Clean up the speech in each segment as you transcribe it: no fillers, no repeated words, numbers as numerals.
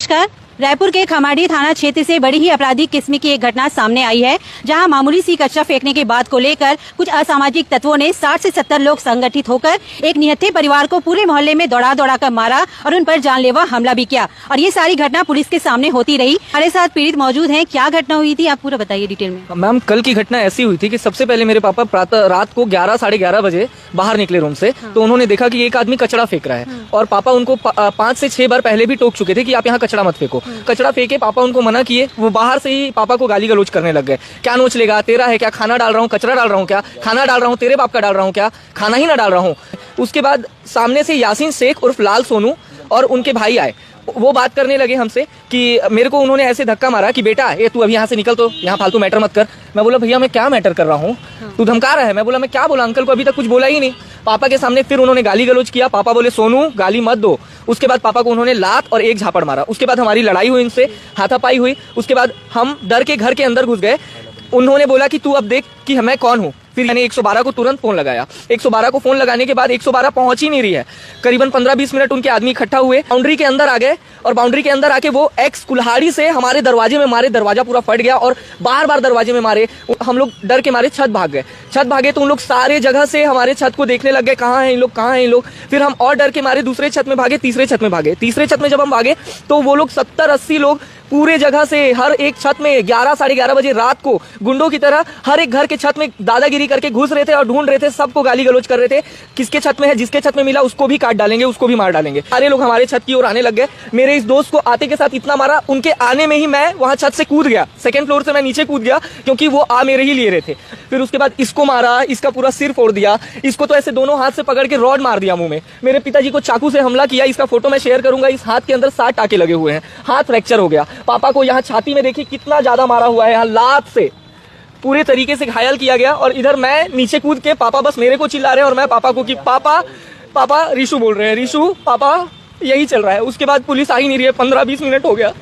नमस्कार। रायपुर के खमाड़ी थाना क्षेत्र से बड़ी ही आपराधिक किस्म की एक घटना सामने आई है, जहां मामूली सी कचरा फेंकने की बात को लेकर कुछ असामाजिक तत्वों ने 60 से 70 लोग संगठित होकर एक निहत्थे परिवार को पूरे मोहल्ले में दौड़ा दौड़ा कर मारा और उन पर जानलेवा हमला भी किया। और ये सारी घटना पुलिस के सामने होती रही। हमारे साथ पीड़ित मौजूद हैं। क्या घटना हुई थी, आप पूरा बताइए डिटेल में। मैम, कल की घटना ऐसी हुई थी कि सबसे पहले मेरे पापा रात को 11 साढ़े 11 बजे बाहर निकले रूम से। तो उन्होंने देखा कि एक आदमी कचरा फेंक रहा है और पापा उनको 5 से 6 बार पहले भी टोक चुके थे कि आप यहाँ कचरा मत फेंको। कचरा फेंके, पापा उनको मना किए। वो बाहर से ही पापा को गाली गलौज करने लग गए। क्या नोच लेगा, तेरा है क्या, खाना डाल रहा हूँ, कचरा डाल रहा हूँ क्या, खाना डाल रहा हूँ, तेरे बाप का डाल रहा हूँ क्या, खाना ही ना डाल रहा हूँ। उसके बाद सामने से यासीन शेख उर्फ लाल सोनू और उनके भाई आए। वो बात करने लगे हमसे कि मेरे को उन्होंने ऐसे धक्का मारा कि बेटा ये तू अभी यहाँ से निकल, तो यहाँ फालतू मैटर मत कर। मैं बोला भैया मैं क्या मैटर कर रहा हूँ, तू धमका रहा है। मैं बोला मैं क्या बोला, अंकल को अभी तक कुछ बोला ही नहीं। पापा के सामने फिर उन्होंने गाली गलौज किया। पापा बोले सोनू गाली मत दो। उसके बाद पापा को उन्होंने लात और एक झापड़ मारा। उसके बाद हमारी लड़ाई हुई, इनसे हाथापाई हुई। उसके बाद हम डर के घर के अंदर घुस गए। उन्होंने बोला कि तू अब देख कि मैं कौन हूँ। फिर मैंने 112 को तुरंत फोन लगाया। 112 को फोन लगाने के बाद 112 पहुंच ही नहीं रही है। करीबन 15-20 मिनट उनके आदमी इकट्ठा हुए, बाउंड्री के अंदर आ गए और बाउंड्री के अंदर आके वो एक्स कुल्हाड़ी से हमारे दरवाजे में मारे। दरवाजा पूरा फट गया और बार बार दरवाजे में मारे। हम लोग डर के मारे छत भाग गए। छत भागे तो उन लोग सारे जगह से हमारे छत को देखने लग गए, कहाँ है इन लोग, कहाँ है इन लोग। फिर हम और डर के मारे दूसरे छत में भागे, तीसरे छत में भागे। तीसरे छत में जब हम भागे तो वो लोग 70-80 लोग पूरे जगह से हर एक छत में 11 साढ़े 11 बजे रात को गुंडों की तरह हर एक घर के छत में दादागिरी करके घुस रहे थे और ढूंढ रहे थे। सबको गाली गलौज कर रहे थे, किसके छत में है, जिसके छत में मिला उसको भी काट डालेंगे, उसको भी मार डालेंगे। सारे लोग हमारे छत की ओर आने लग गए। मेरे इस दोस्त को आते के साथ इतना मारा, उनके आने में ही मैं वहां छत से कूद गया। सेकंड फ्लोर से मैं नीचे कूद गया क्योंकि वो आ मेरे ही लिए रहे थे। फिर उसके बाद इसको मारा, इसका पूरा सिर फोड़ दिया। इसको तो ऐसे दोनों हाथ से पकड़ के रॉड मार दिया मुंह में। मेरे पिताजी को चाकू से हमला किया। इसका फोटो मैं शेयर करूंगा। इस हाथ के अंदर 7 टाके लगे हुए हैं, हाथ फ्रैक्चर हो गया। पापा को यहाँ छाती में देखिए कितना ज्यादा मारा हुआ है, यहाँ लात से पूरे तरीके से घायल किया गया। और इधर मैं नीचे कूद के, पापा बस मेरे को चिल्ला रहे हैं और मैं पापा को कि पापा पापा रीशु बोल रहे हैं, रीशु पापा, यही चल रहा है। उसके बाद पुलिस आ ही नहीं रही है, 15-20 मिनट हो गया।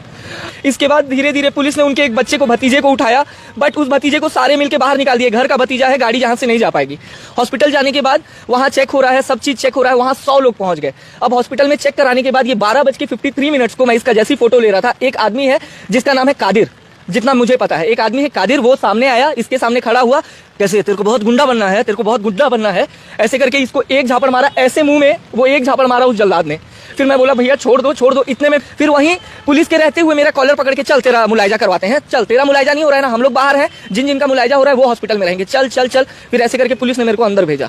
इसके बाद धीरे धीरे पुलिस ने उनके एक बच्चे को, भतीजे को उठाया, बट उस भतीजे को सारे मिलके बाहर निकाल दिए। घर का भतीजा है, गाड़ी जहां से नहीं जा पाएगी। हॉस्पिटल जाने के बाद वहां चेक हो रहा है, सब चीज चेक हो रहा है। वहां 100 लोग पहुंच गए। अब हॉस्पिटल में चेक कराने के बाद ये 12:53 को मैं इसका जैसी फोटो ले रहा था, एक आदमी है जिसका नाम है कादिर, जितना मुझे पता है एक आदमी है कादिर, वो सामने आया, इसके सामने खड़ा हुआ। कैसे, तेरे को बहुत गुंडा बनना है, तेरे को बहुत गुंडा बनना है, ऐसे करके इसको एक झापड़ मारा, ऐसे मुंह में वो एक झापड़ मारा उस जल्लाद ने। फिर मैं बोला भैया छोड़ दो छोड़ दो। इतने में फिर वहीं पुलिस के रहते हुए मेरा कॉलर पकड़ के, चल तेरा मुलायजा करवाते हैं, चल तेरा मुलायजा नहीं हो रहा है ना, हम लोग बाहर हैं, जिन जिनका मुलायजा हो रहा है वो हॉस्पिटल में रहेंगे, चल चल चल। फिर ऐसे करके पुलिस ने मेरे को अंदर भेजा।